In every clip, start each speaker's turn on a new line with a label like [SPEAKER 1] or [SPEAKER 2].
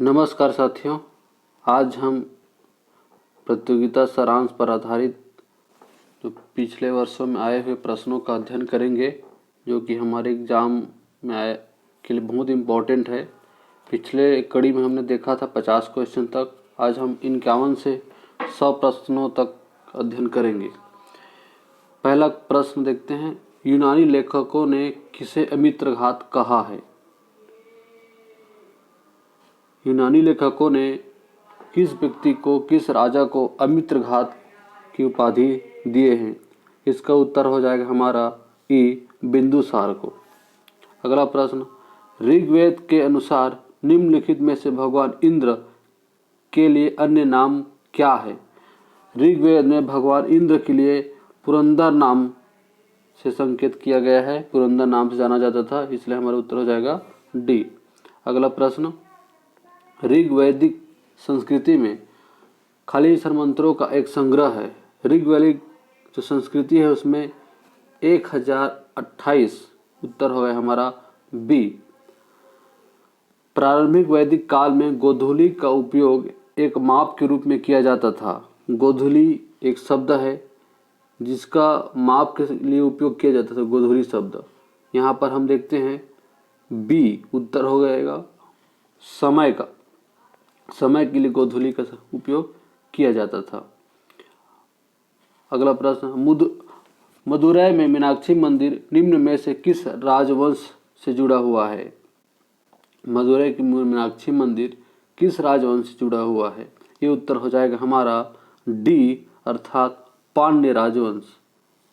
[SPEAKER 1] नमस्कार साथियों, आज हम प्रतियोगिता सारांश पर आधारित जो पिछले वर्षों में आए हुए प्रश्नों का अध्ययन करेंगे, जो कि हमारे एग्ज़ाम में आए के लिए बहुत इम्पोर्टेंट है। पिछले कड़ी में हमने देखा था 50 क्वेश्चन तक। आज हम 51 से 100 प्रश्नों तक अध्ययन करेंगे। पहला प्रश्न देखते हैं, यूनानी लेखकों ने किसे अमित्रघात कहा है? यूनानी लेखकों ने किस व्यक्ति को, किस राजा को अमित्रघात की उपाधि दिए हैं? इसका उत्तर हो जाएगा हमारा ई, बिंदुसार को। अगला प्रश्न, ऋग्वेद के अनुसार निम्नलिखित में से भगवान इंद्र के लिए अन्य नाम क्या है? ऋग्वेद में भगवान इंद्र के लिए पुरंदर नाम से संकेत किया गया है। पुरंदर नाम से जाना जाता था, इसलिए हमारा उत्तर हो जाएगा डी। अगला प्रश्न, ऋग्वैदिक संस्कृति में खाली अक्षर मंत्रों का एक संग्रह है। ऋग्वैदिक जो संस्कृति है उसमें 1028, उत्तर हो गया हमारा बी। प्रारंभिक वैदिक काल में गोधूली का उपयोग एक माप के रूप में किया जाता था। गोधूली एक शब्द है जिसका माप के लिए उपयोग किया जाता था, गोधूली शब्द। यहाँ पर हम देखते हैं बी, उत्तर हो जाएगा समय का। समय के लिए गोधूली का उपयोग किया जाता था। अगला प्रश्न, मदुरै में मीनाक्षी मंदिर निम्न में से किस राजवंश से जुड़ा हुआ है? मदुरै की मीनाक्षी मंदिर किस राजवंश से जुड़ा हुआ है? ये उत्तर हो जाएगा हमारा डी, अर्थात पांड्य राजवंश।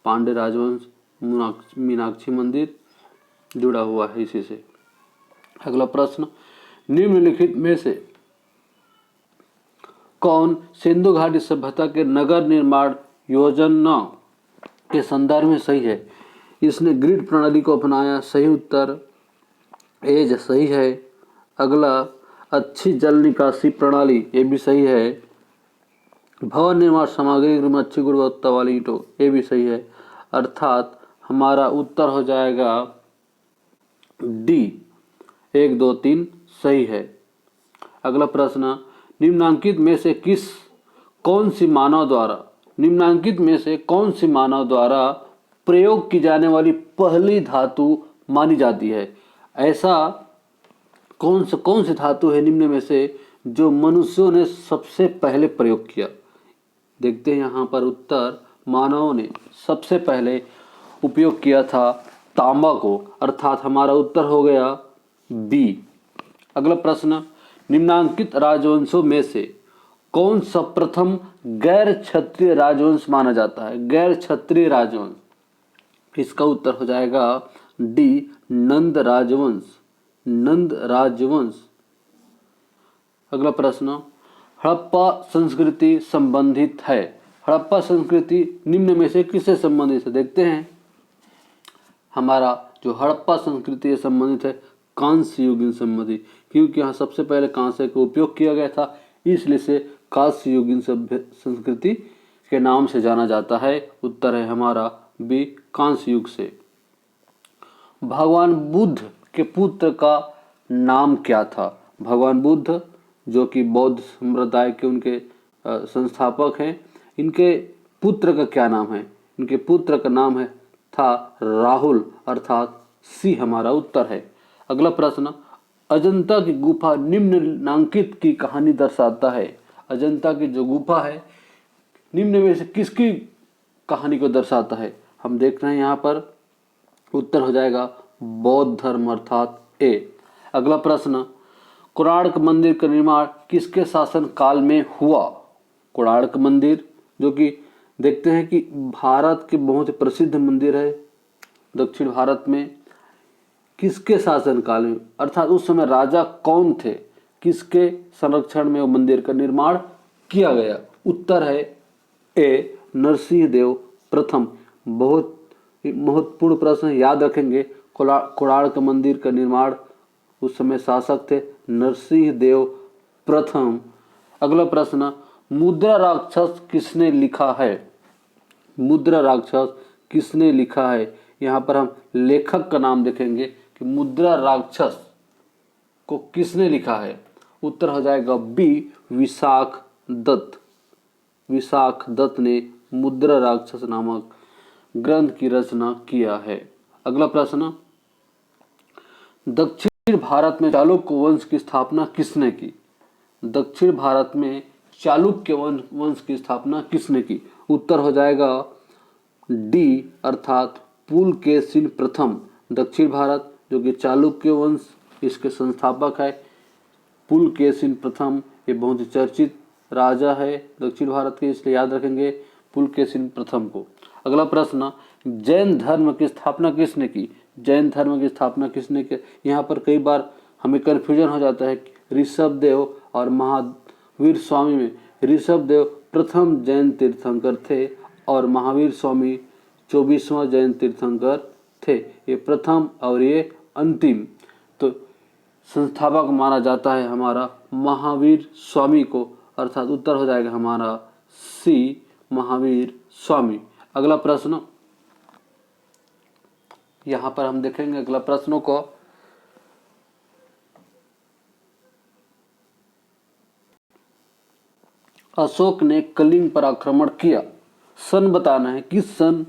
[SPEAKER 1] पांड्य राजवंश मीनाक्षी मंदिर जुड़ा हुआ है इसी से। अगला प्रश्न, निम्नलिखित में से कौन सिंधु घाटी सभ्यता के नगर निर्माण योजना के संदर्भ में सही है? इसने ग्रिड प्रणाली को अपनाया। सही उत्तर ए सही है। अगला, अच्छी जल निकासी प्रणाली, ये भी सही है। भवन निर्माण सामग्री में अच्छी गुणवत्ता वाली ईंटों, ये भी सही है। अर्थात हमारा उत्तर हो जाएगा डी, 1, 2, 3 सही है। अगला प्रश्न, निम्नांकित में से कौन सी मानव द्वारा प्रयोग की जाने वाली पहली धातु मानी जाती है? ऐसा कौन सी धातु है निम्न में से जो मनुष्यों ने सबसे पहले प्रयोग किया? देखते हैं यहाँ पर उत्तर, मानवों ने सबसे पहले उपयोग किया था तांबा को, अर्थात हमारा उत्तर हो गया बी। अगला प्रश्न, निम्नांकित राजवंशों में से कौन सा प्रथम गैर क्षत्रिय राजवंश माना जाता है? गैर क्षत्रिय राजवंश, इसका उत्तर हो जाएगा डी, नंद राजवंश। नंद राजवंश। अगला प्रश्न, हड़प्पा संस्कृति संबंधित है। हड़प्पा संस्कृति निम्न में से किससे संबंधित है? देखते हैं, हमारा जो हड़प्पा संस्कृति से संबंधित है कांस्य युगीन संबंधी, क्योंकि यहाँ सबसे पहले कांस्य का उपयोग किया गया था, इसलिए से कांस्य युगीन संस्कृति के नाम से जाना जाता है। उत्तर है हमारा बी, कांस्य युग से। भगवान बुद्ध के पुत्र का नाम क्या था? भगवान बुद्ध जो कि बौद्ध संप्रदाय के उनके संस्थापक हैं, इनके पुत्र का क्या नाम है? इनके पुत्र का नाम था राहुल, अर्थात सी हमारा उत्तर है। अगला प्रश्न, अजंता की गुफा निम्नलिखित की कहानी दर्शाता है। अजंता की जो गुफा है निम्न में से किसकी कहानी को दर्शाता है? हम देख रहे हैं यहाँ पर उत्तर हो जाएगा बौद्ध धर्म, अर्थात ए। अगला प्रश्न, कोणार्क मंदिर का निर्माण किसके शासन काल में हुआ? कोणार्क मंदिर जो कि देखते हैं कि भारत के बहुत प्रसिद्ध मंदिर है दक्षिण भारत में, किसके शासन काल में, अर्थात उस समय राजा कौन थे, किसके संरक्षण में वो मंदिर का निर्माण किया गया? उत्तर है ए, नरसिंह देव प्रथम। बहुत महत्वपूर्ण प्रश्न, याद रखेंगे। कोणार्क मंदिर का निर्माण उस समय शासक थे नरसिंह देव प्रथम। अगला प्रश्न, मुद्रा राक्षस किसने लिखा है? मुद्रा राक्षस किसने लिखा है? यहाँ पर हम लेखक का नाम देखेंगे कि मुद्रा राक्षस को किसने लिखा है। उत्तर हो जाएगा बी विशाख दत्त। विशाख दत्त ने मुद्रा राक्षस नामक ग्रंथ की रचना किया है। अगला प्रश्न, दक्षिण भारत में चालुक्य वंश की स्थापना किसने की? दक्षिण भारत में चालुक्य वंश की स्थापना किसने की? उत्तर हो जाएगा डी अर्थात पुलकेशिन प्रथम। दक्षिण भारत जो कि चालुक्य वंश इसके संस्थापक है पुलकेशिन प्रथम। ये बहुत ही चर्चित राजा है दक्षिण भारत के, इसलिए याद रखेंगे पुलकेशिन प्रथम को। अगला प्रश्न, जैन धर्म की स्थापना किसने की? जैन धर्म की स्थापना किसने की? यहाँ पर कई बार हमें कन्फ्यूजन हो जाता है ऋषभदेव और महावीर स्वामी में। ऋषभदेव प्रथम जैन तीर्थंकर थे और महावीर स्वामी 24वां जैन तीर्थंकर थे। ये प्रथम और ये अंतिम। तो संस्थापक माना जाता है हमारा महावीर स्वामी को, अर्थात उत्तर हो जाएगा हमारा सी महावीर स्वामी। अगला प्रश्न, यहां पर हम देखेंगे अगला प्रश्नों को। अशोक ने कलिंग पर आक्रमण किया, सन बताना है। किस सन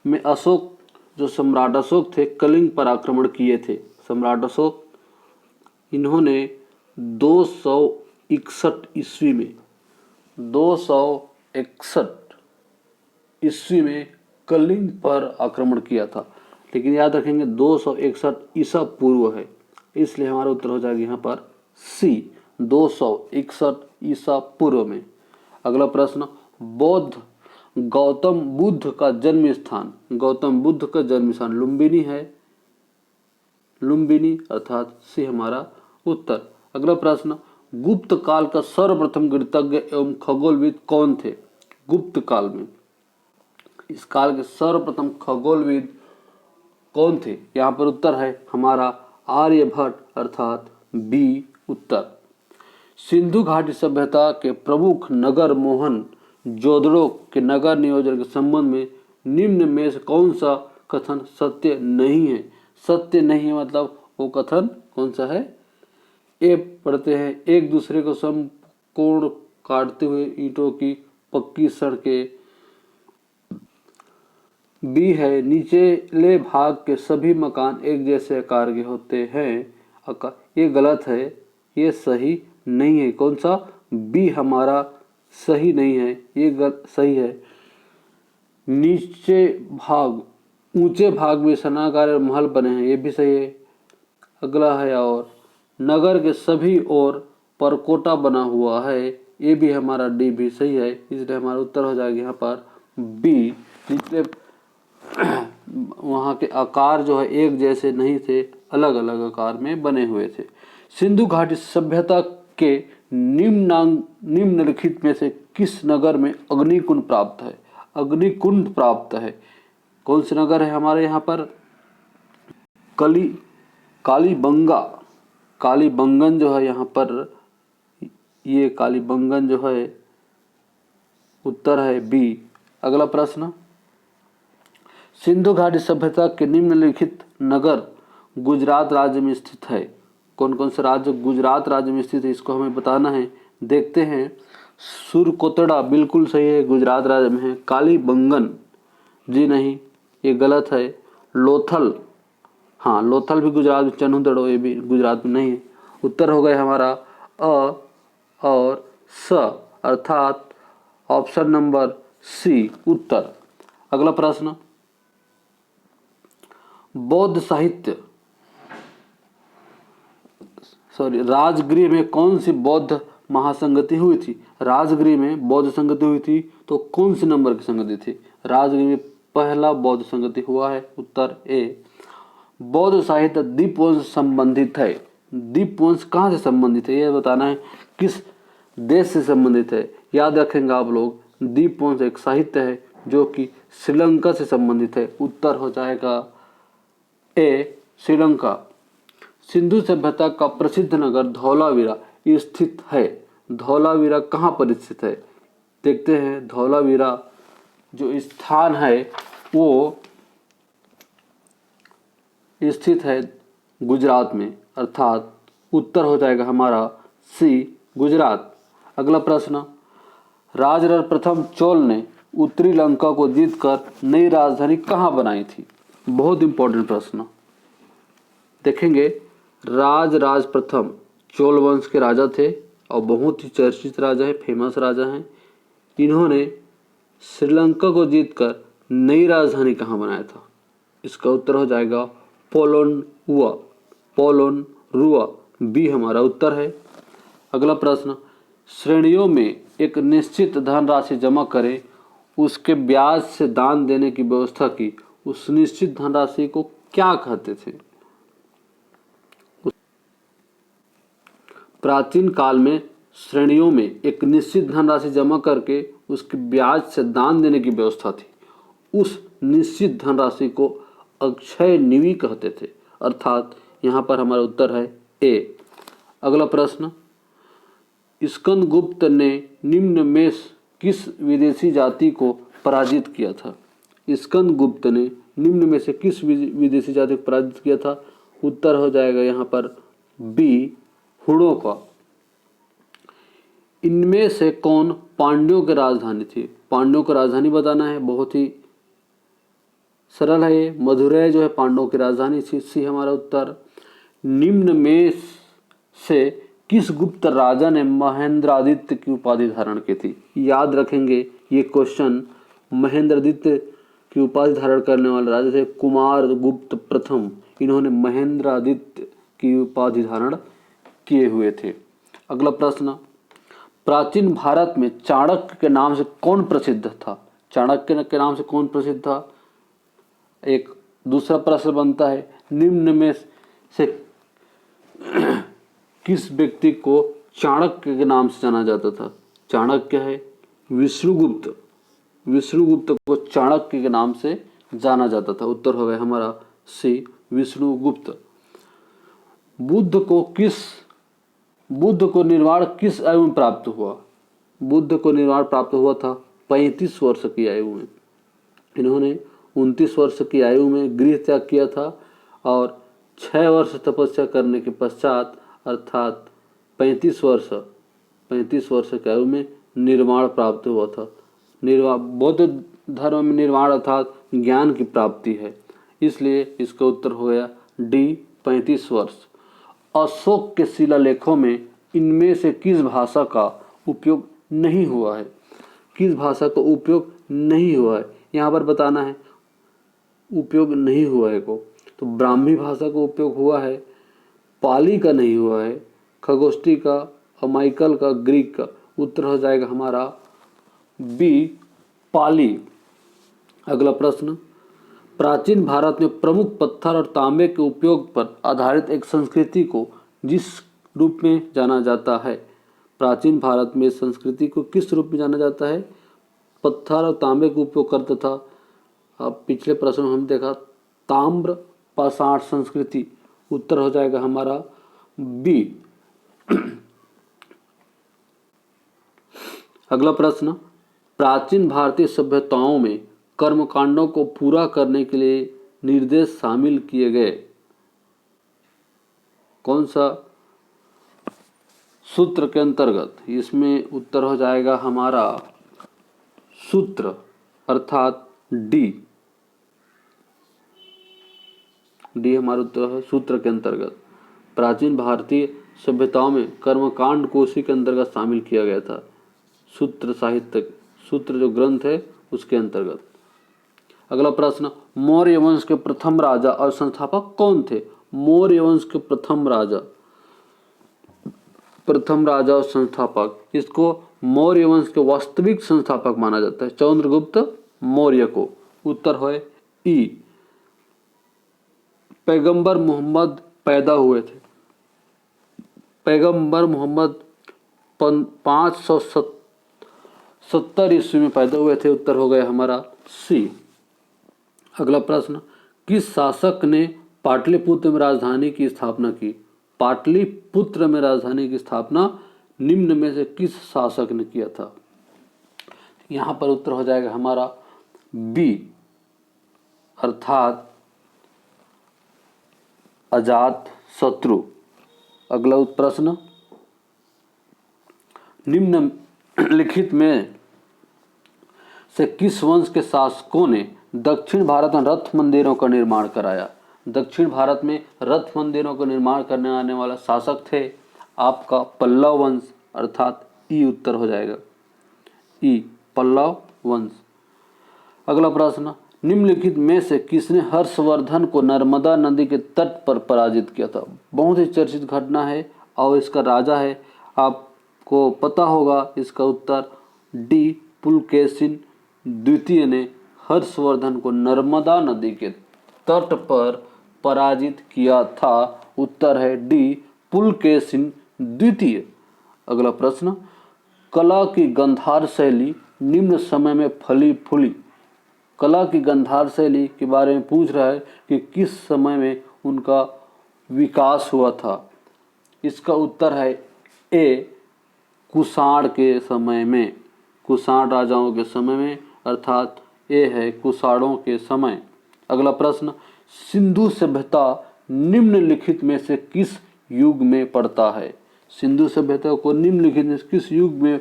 [SPEAKER 1] में अशोक जो सम्राट अशोक थे कलिंग पर आक्रमण किए थे? सम्राट अशोक इन्होंने 261 ईस्वी में 261 ईस्वी में कलिंग पर आक्रमण किया था। लेकिन याद रखेंगे 261 ईसा पूर्व है, इसलिए हमारा उत्तर हो जाएगा यहाँ पर सी 261 ईसा पूर्व में। अगला प्रश्न, बौद्ध गौतम बुद्ध का जन्म स्थान। गौतम बुद्ध का जन्म स्थान लुम्बिनी है, लुम्बिनी अर्थात सी हमारा उत्तर। अगला प्रश्न, गुप्त काल का सर्वप्रथम गणितज्ञ एवं खगोलविद कौन थे? गुप्त काल में इस काल के सर्वप्रथम खगोलविद कौन थे? यहाँ पर उत्तर है हमारा आर्यभट्ट अर्थात बी उत्तर। सिंधु घाटी सभ्यता के प्रमुख नगर मोहन जोदड़ो के नगर नियोजन के संबंध में निम्न में से कौन सा कथन सत्य नहीं है? सत्य नहीं है मतलब वो कथन कौन सा है? ए पढ़ते हैं, एक दूसरे को समकोण काटते हुए ईंटों की पक्की सड़कें। बी है, निचले भाग के सभी मकान एक जैसे आकार के होते हैं। ये गलत है, ये सही नहीं है। कौन सा? बी हमारा सही नहीं है, ये सही है। नीचे भाग ऊंचे भाग में सनाकार महल बने हैं, ये भी सही है। अगला है, और नगर के सभी ओर परकोटा बना हुआ है, ये भी हमारा डी भी सही है। इसलिए हमारा उत्तर हो जाएगा यहाँ पर बी। निचले वहाँ के आकार जो है एक जैसे नहीं थे, अलग अलग आकार में बने हुए थे। सिंधु घाटी सभ्यता के निम्नलिखित में से किस नगर में अग्निकुंड प्राप्त है? अग्निकुंड प्राप्त है, कौन से नगर है हमारे यहाँ पर? कालीबंगा, कालीबंगन जो है यहाँ पर, ये कालीबंगन जो है उत्तर है बी। अगला प्रश्न, सिंधु घाटी सभ्यता के निम्नलिखित नगर गुजरात राज्य में स्थित है। कौन कौन से राज्य गुजरात राज्य में स्थित है इसको हमें बताना है। देखते हैं, सुरकोतड़ा बिल्कुल सही है, गुजरात राज्य में है। कालीबंगन जी नहीं, ये गलत है। लोथल, हाँ लोथल भी गुजरात में, चन्हुदड़ो ये भी गुजरात में नहीं है। उत्तर हो गए हमारा अ और स अर्थात ऑप्शन नंबर सी उत्तर। अगला प्रश्न, बौद्ध साहित्य राजगृह में कौन सी बौद्ध महासंगति हुई थी? राजगृह में बौद्ध संगति हुई थी, तो कौन से नंबर की संगति थी? राजगृह में पहला बौद्ध संगति हुआ है, उत्तर ए। बौद्ध साहित्य दीपवंश संबंधित है। दीपवंश कहाँ से संबंधित है यह बताना है, किस देश से संबंधित है? याद रखेंगे आप लोग, दीपवंश एक साहित्य है जो कि श्रीलंका से संबंधित है। उत्तर हो जाएगा ए श्रीलंका। सिंधु सभ्यता का प्रसिद्ध नगर धौलावीरा स्थित है। धौलावीरा कहाँ पर स्थित है? देखते हैं, धौलावीरा जो स्थान है वो स्थित है गुजरात में, अर्थात उत्तर हो जाएगा हमारा सी गुजरात। अगला प्रश्न, राजराज प्रथम चोल ने उत्तरी लंका को जीतकर नई राजधानी कहाँ बनाई थी? बहुत इंपॉर्टेंट प्रश्न। देखेंगे, राजराज प्रथम चोल वंश के राजा थे और बहुत ही चर्चित राजा है, फेमस राजा हैं। इन्होंने श्रीलंका को जीतकर नई राजधानी कहाँ बनाया था? इसका उत्तर हो जाएगा पोलोनरुआ। पोलोनरुआ बी हमारा उत्तर है। अगला प्रश्न, श्रेणियों में एक निश्चित धनराशि जमा करें, उसके ब्याज से दान देने की व्यवस्था की, उस निश्चित धनराशि को क्या कहते थे? प्राचीन काल में श्रेणियों में एक निश्चित धनराशि जमा करके उसके ब्याज से दान देने की व्यवस्था थी। उस निश्चित धनराशि को अक्षय निवि कहते थे, अर्थात यहाँ पर हमारा उत्तर है ए। अगला प्रश्न, स्कंदगुप्त ने निम्न में किस विदेशी जाति को पराजित किया था? स्कंदगुप्त ने निम्न में से किस विदेशी जाति को पराजित किया था? उत्तर हो जाएगा यहाँ पर बी, हुणों का। इनमें से कौन पांड्यों की राजधानी थी? पांड्यों की राजधानी बताना है, बहुत ही सरल है ये। मदुरै जो है पांड्यों की राजधानी थी, सी हमारा उत्तर। निम्न में से किस गुप्त राजा ने महेंद्रादित्य की उपाधि धारण की थी? याद रखेंगे ये क्वेश्चन, महेंद्रादित्य की उपाधि धारण करने वाले राजा थे कुमार गुप्त प्रथम। इन्होंने महेंद्रादित्य की उपाधि धारण किए हुए थे। अगला प्रश्न, प्राचीन भारत में चाणक्य के नाम से कौन प्रसिद्ध था? चाणक्य के नाम से कौन प्रसिद्ध था? एक दूसरा प्रश्न बनता है, निम्न में से किस व्यक्ति को चाणक्य के नाम से जाना जाता था? चाणक्य है विष्णुगुप्त। विष्णुगुप्त को चाणक्य के नाम से जाना जाता था। उत्तर हो गया हमारा सी, विष्णुगुप्त। बुद्ध को निर्वाण किस आयु में प्राप्त हुआ? बुद्ध को निर्वाण प्राप्त हुआ था 35 वर्ष की आयु में। इन्होंने 29 वर्ष की आयु में गृह त्याग किया था और 6 वर्ष तपस्या करने के पश्चात अर्थात 35 वर्ष की आयु में निर्वाण प्राप्त हुआ था। बौद्ध धर्म में निर्वाण अर्थात ज्ञान की प्राप्ति है, इसलिए इसका उत्तर हो गया डी, 35 वर्ष। अशोक के शिलालेखों में इनमें से किस भाषा का उपयोग नहीं हुआ है? किस भाषा का उपयोग नहीं हुआ है यहाँ पर बताना है। उपयोग नहीं हुआ है को, तो ब्राह्मी भाषा का उपयोग हुआ है, पाली का नहीं हुआ है, खगोष्ठी का, अमाइकल का, ग्रीक का। उत्तर हो जाएगा हमारा बी, पाली। अगला प्रश्न, प्राचीन भारत में प्रमुख पत्थर और तांबे के उपयोग पर आधारित एक संस्कृति को जिस रूप में जाना जाता है? प्राचीन भारत में संस्कृति को किस रूप में जाना जाता है? पत्थर और तांबे का उपयोग करता था। अब पिछले प्रश्न में हम देखा ताम्र पाषाण संस्कृति। उत्तर हो जाएगा हमारा बी। अगला प्रश्न, प्राचीन भारतीय सभ्यताओं में कर्मकांडों को पूरा करने के लिए निर्देश शामिल किए गए। कौन सा सूत्र के अंतर्गत? इसमें उत्तर हो जाएगा हमारा सूत्र अर्थात डी। डी हमारा उत्तर है सूत्र के अंतर्गत। प्राचीन भारतीय सभ्यताओं में कर्मकांड को उसी के अंतर्गत शामिल किया गया था। सूत्र साहित्य, सूत्र जो ग्रंथ है उसके अंतर्गत। अगला प्रश्न, मौर्य वंश के प्रथम राजा और संस्थापक कौन थे? मौर्य वंश के प्रथम राजा और संस्थापक, इसको मौर्य वंश के वास्तविक संस्थापक माना जाता है चंद्रगुप्त मौर्य को। उत्तर है ई। पैगंबर मोहम्मद पैदा हुए थे। पैगंबर मोहम्मद 570 ईस्वी में पैदा हुए थे। उत्तर हो गया हमारा सी। अगला प्रश्न, किस शासक ने पाटलिपुत्र में राजधानी की स्थापना की? पाटलिपुत्र में राजधानी की स्थापना निम्न में से किस शासक ने किया था? यहाँ पर उत्तर हो जाएगा हमारा बी अर्थात अजात शत्रु। अगला प्रश्न, निम्नलिखित में से किस वंश के शासकों ने दक्षिण भारत में रथ मंदिरों का निर्माण कराया? दक्षिण भारत में रथ मंदिरों का निर्माण करने आने वाला शासक थे आपका पल्लव वंश, अर्थात ई उत्तर हो जाएगा, ई पल्लव वंश। अगला प्रश्न, निम्नलिखित में से किसने हर्षवर्धन को नर्मदा नदी के तट पर पराजित किया था? बहुत ही चर्चित घटना है और इसका राजा है, आपको पता होगा इसका उत्तर डी पुलकेशिन द्वितीय ने हर्षवर्धन को नर्मदा नदी के तट पर पराजित किया था। उत्तर है डी पुलकेशिन द्वितीय। अगला प्रश्न, कला की गंधार शैली निम्न समय में फली फूली। कला की गंधार शैली के बारे में पूछ रहा है कि किस समय में उनका विकास हुआ था। इसका उत्तर है ए कुषाण के समय में, कुषाण राजाओं के समय में, अर्थात ए है कुषाणों के समय। अगला प्रश्न, सिंधु सभ्यता निम्नलिखित में से किस युग में पड़ता है? सिंधु सभ्यता को निम्नलिखित में किस युग में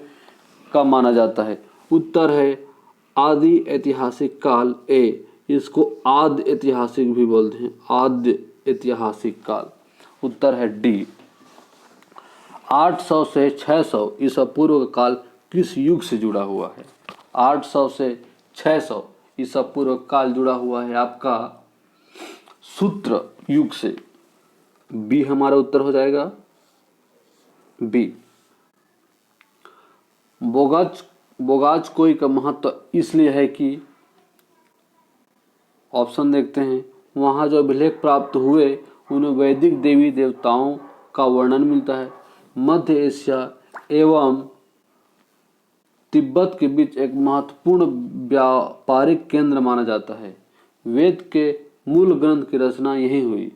[SPEAKER 1] का माना जाता है? उत्तर है आदि ऐतिहासिक काल ए, इसको आद्य ऐतिहासिक भी बोलते हैं, आद्य ऐतिहासिक काल। उत्तर है डी। 800 से 600 ईसा पूर्व का काल किस युग से जुड़ा हुआ है? 800 से 600 ईसा पूर्व काल जुड़ा हुआ है आपका सूत्र युग से। बी हमारा उत्तर हो जाएगा, बी। बोगाचकोई का महत्व इसलिए है कि, ऑप्शन देखते हैं, वहाँ जो अभिलेख प्राप्त हुए उन्हें वैदिक देवी देवताओं का वर्णन मिलता है। मध्य एशिया एवं तिब्बत के बीच एक महत्वपूर्ण व्यापारिक केंद्र माना जाता है। वेद के मूल ग्रंथ की रचना यहीं हुई।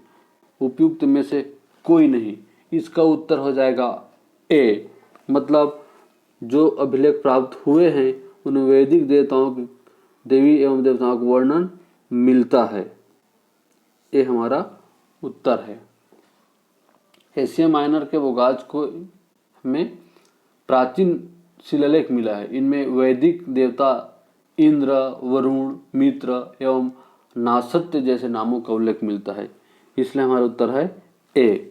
[SPEAKER 1] उपयुक्त में से कोई नहीं। इसका उत्तर हो जाएगा ए, मतलब जो अभिलेख प्राप्त हुए हैं उन्हें वैदिक देवताओं की, देवी एवं देवताओं का वर्णन मिलता है। ये हमारा उत्तर है। एशिया माइनर के बोगाचकोई में प्राचीन शिलालेख मिला है। इनमें वैदिक देवता इंद्र, वरुण, मित्र एवं नासत्य जैसे नामों का उल्लेख मिलता है, इसलिए हमारा उत्तर है ए।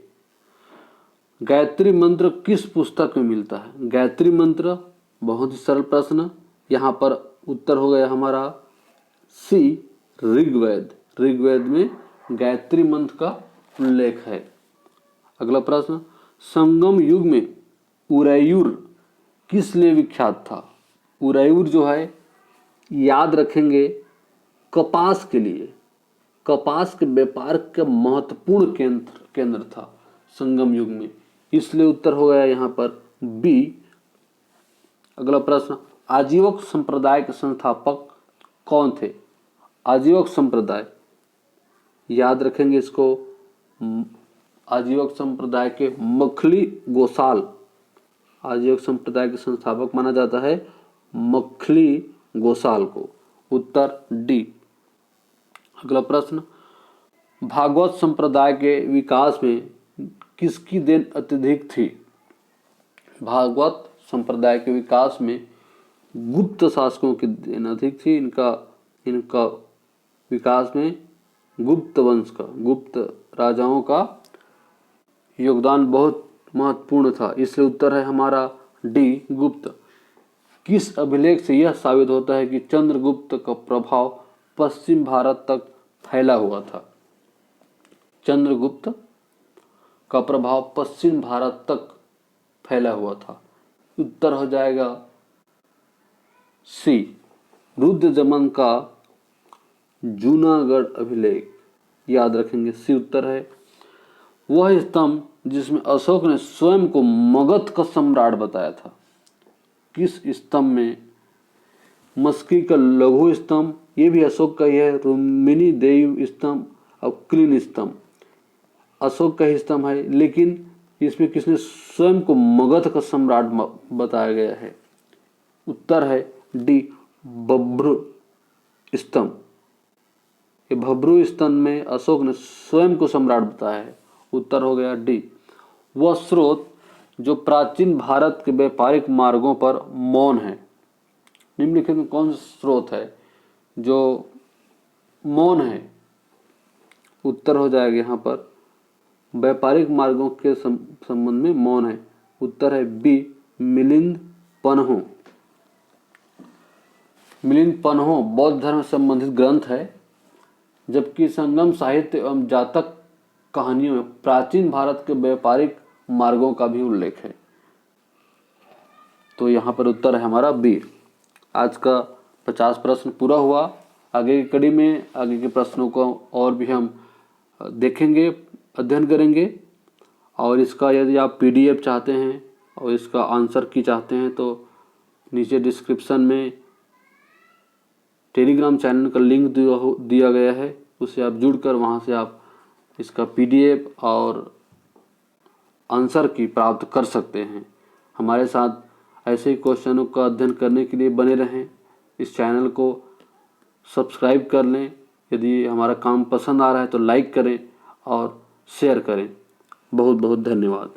[SPEAKER 1] गायत्री मंत्र किस पुस्तक में मिलता है? गायत्री मंत्र बहुत ही सरल प्रश्न, यहाँ पर उत्तर हो गया हमारा सी ऋग्वेद। ऋग्वेद में गायत्री मंत्र का उल्लेख है। अगला प्रश्न, संगम युग में उरैयूर किस लिए विख्यात था? उरैयूर जो है याद रखेंगे कपास के लिए, कपास के व्यापार का महत्वपूर्ण केंद्र था संगम युग में, इसलिए उत्तर हो गया यहाँ पर बी। अगला प्रश्न, आजीवक संप्रदाय के संस्थापक कौन थे? आजीवक संप्रदाय याद रखेंगे इसको, आजीवक संप्रदाय के मखली गोसाल, आजीवक संप्रदाय के संस्थापक माना जाता है मखली गोसाल को। उत्तर डी। अगला प्रश्न, भागवत संप्रदाय के विकास में किसकी देन अत्यधिक थी? भागवत संप्रदाय के विकास में गुप्त शासकों की देन अधिक थी। इनका विकास में गुप्त वंश का, गुप्त राजाओं का योगदान बहुत महत्वपूर्ण था, इसलिए उत्तर है हमारा डी गुप्त। किस अभिलेख से यह साबित होता है कि चंद्रगुप्त का प्रभाव पश्चिम भारत तक फैला हुआ था? चंद्रगुप्त का प्रभाव पश्चिम भारत तक फैला हुआ था। उत्तर हो जाएगा सी रुद्रदमन का जूनागढ़ अभिलेख, याद रखेंगे सी उत्तर है। वह स्तंभ जिसमें अशोक ने स्वयं को मगध का सम्राट बताया था, किस स्तंभ में? मस्की का लघु स्तंभ, ये भी अशोक का ही है। रुक्मिणी देव स्तंभ और क्लीन स्तंभ अशोक का ही स्तंभ है, लेकिन इसमें किसने स्वयं को मगध का सम्राट बताया गया है? उत्तर है डी भब्रू स्तंभ। ये भब्रू स्तंभ में अशोक ने स्वयं को सम्राट बताया है। उत्तर हो गया डी। वह स्रोत जो प्राचीन भारत के व्यापारिक मार्गों पर मौन है। निम्नलिखित में कौन सा स्रोत है जो मौन है? उत्तर हो जाएगा यहाँ पर व्यापारिक मार्गों के संबंध में मौन है। उत्तर है बी, मिलिंद पन्हो। मिलिंद पन्हो बौद्ध धर्म से संबंधित ग्रंथ है, जबकि संगम साहित्य एवं जातक कहानियों में प्राचीन भारत के व्यापारिक मार्गों का भी उल्लेख है। तो यहाँ पर उत्तर है हमारा बी। आज का 50 प्रश्न पूरा हुआ। आगे की कड़ी में आगे के प्रश्नों को और भी हम देखेंगे, अध्ययन करेंगे। और इसका यदि आप PDF चाहते हैं और इसका आंसर की चाहते हैं तो नीचे डिस्क्रिप्शन में टेलीग्राम चैनल का लिंक दिया गया है, उससे आप जुड़कर वहाँ से आप इसका PDF और आंसर की प्राप्त कर सकते हैं। हमारे साथ ऐसे ही क्वेश्चनों का अध्ययन करने के लिए बने रहें। इस चैनल को सब्सक्राइब कर लें। यदि हमारा काम पसंद आ रहा है तो लाइक करें और शेयर करें। बहुत बहुत धन्यवाद।